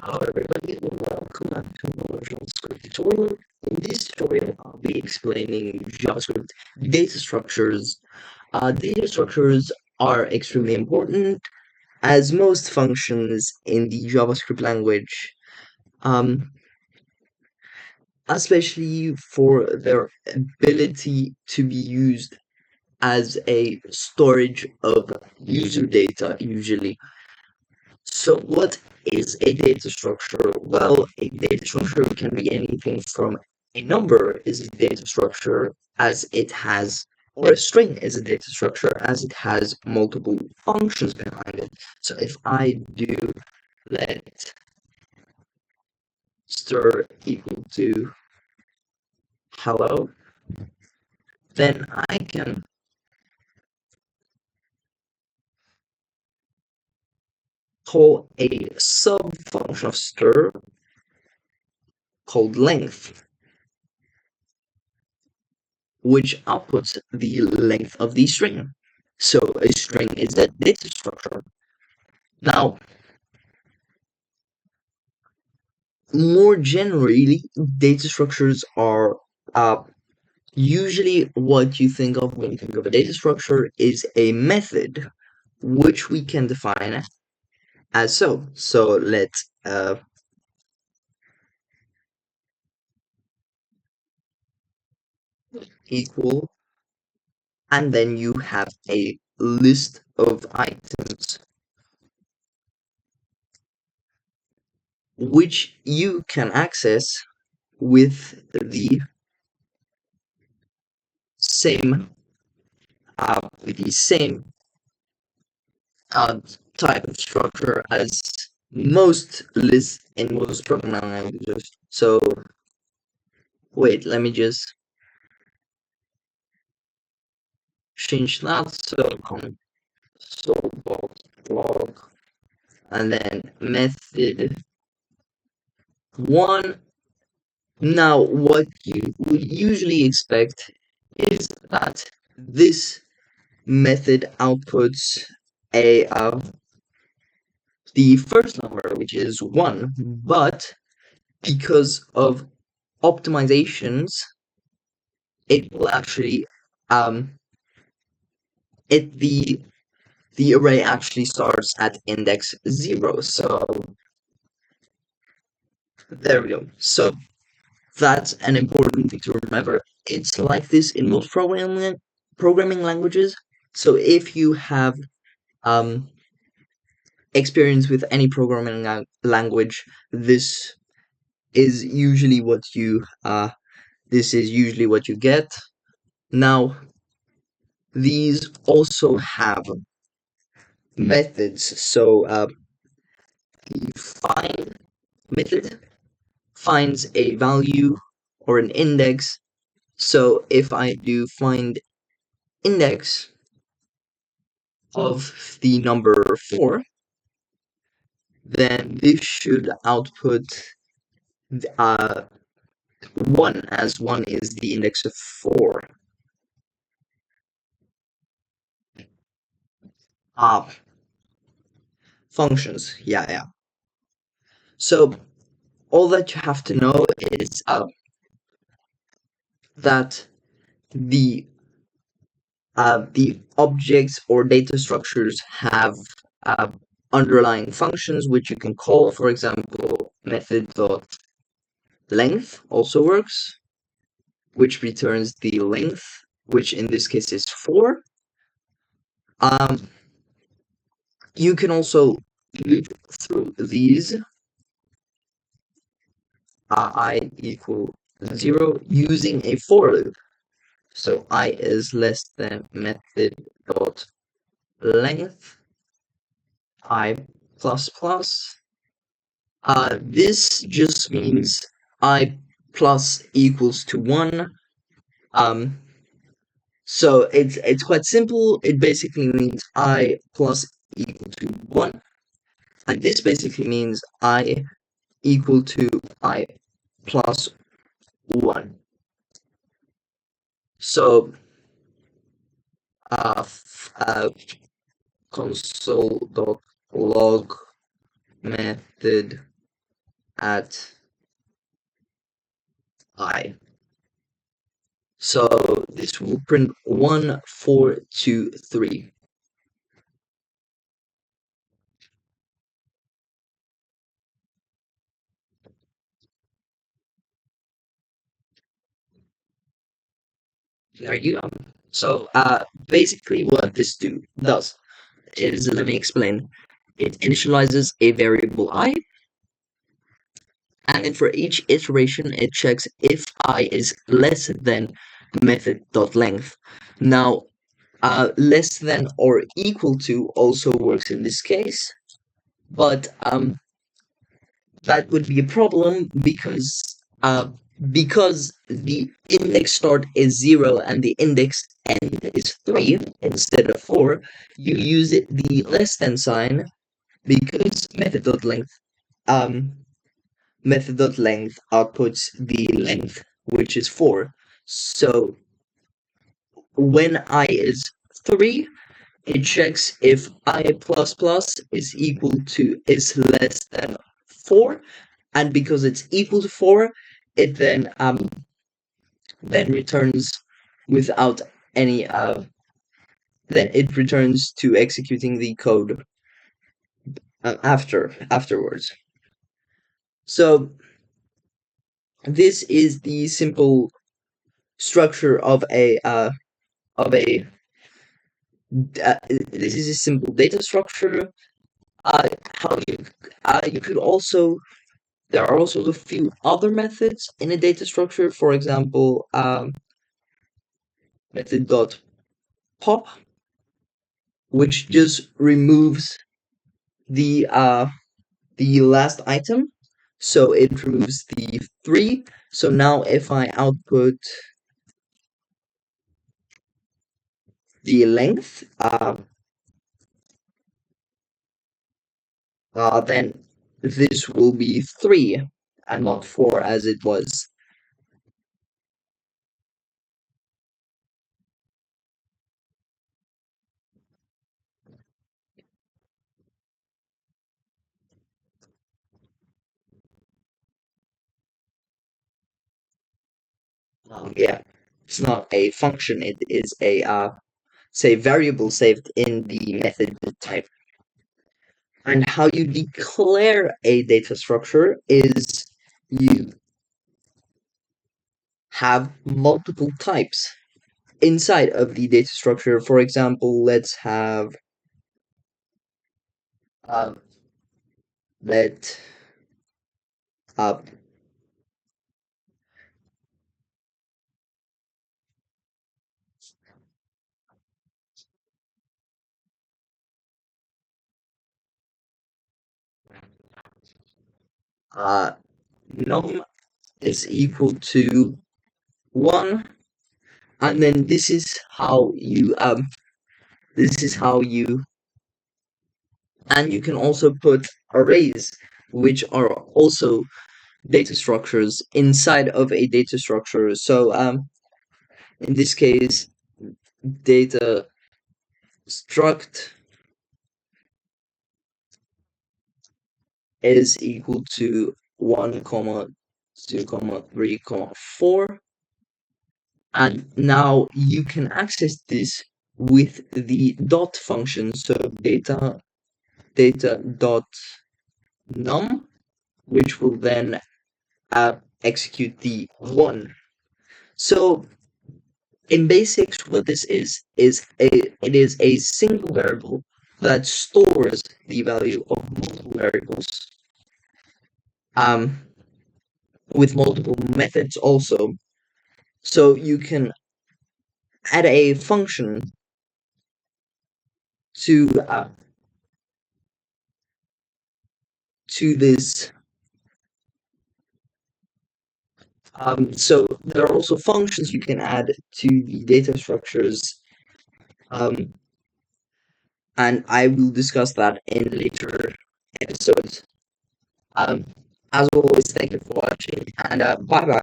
Hello everybody, welcome back to another JavaScript tutorial. In this tutorial, I'll be explaining JavaScript data structures. Data structures are extremely important as most functions in the JavaScript language, um, especially for their ability to be used as a storage of user data usually. So what is a data structure? Well, a data structure can be anything from a number is a data structure as it has, or a string is a data structure as it has multiple functions behind it. So if I do let stir equal to hello, then I can call a sub function of stir called length, which outputs the length of the string. So a string is a data structure. Now, more generally, data structures are usually what you think of when you think of a data structure is a method, which we can define as so. So let's equal, and then you have a list of items which you can access with the same uh, type of structure as most lists in most programming languages. So wait, let me just change that. So console.log and then method one. Now, what you would usually expect is that this method outputs a the first number, which is 1, but because of optimizations, it will actually um it the array actually starts at index 0. So there we go. So that's an important thing to remember. It's like this in most programming languages. So if you have um experience with any programming language, this is usually what you get. Now, these also have methods. So the find method finds a value or an index. So if I do find index of the number 4, then this should output uh, 1, as 1 is the index of 4. Ah, functions. Yeah. So all that you have to know is that the the objects or data structures have uh, underlying functions which you can call. For example, method dot length also works, which returns the length, which in this case is 4. Um, you can also loop through these I equal 0 using a for loop. So I is less than method dot length I plus plus. This just means I plus equals to 1. So it's quite simple. It basically means I plus equal to 1. And this basically means I equal to I plus 1. So console.log method at I. So this will print 1, 4, 2, 3. There you go. So basically what this does is, let me explain. It initializes a variable I, and then for each iteration it checks if I is less than method.length. Now, less than or equal to also works in this case, but that would be a problem because the index start is 0 and the index end is 3 instead of 4. You use the less than sign because um method.length outputs the length, which is 4. So when I is 3, it checks if I plus plus is less than 4, and because it's equal to 4, it then returns without any then it returns to executing the code afterwards. So this is the simple structure of a this is a simple data structure. How you could also There are also a few other methods in a data structure. For example, method dot pop, which just removes the last item. So it removes the 3. So now if I output the length, then this will be 3 and not 4 as it was. Yeah, it's not a function, it is a say variable saved in the method type. And how you declare a data structure is you have multiple types inside of the data structure. For example, let's have uh, let uh, uh, num is equal to 1, and then this is how you and you can also put arrays, which are also data structures inside of a data structure. So in this case, data struct is equal to 1 comma 2 comma 3 comma 4, and now you can access this with the dot function. So data dot num, which will then execute the 1. So in basics, what this it is a single variable that stores the value of multiple variables, um, with multiple methods also. So you can add a function to this. So there are also functions you can add to the data structures, um, and I will discuss that in later episodes. Um, as always, thank you for watching, and bye bye.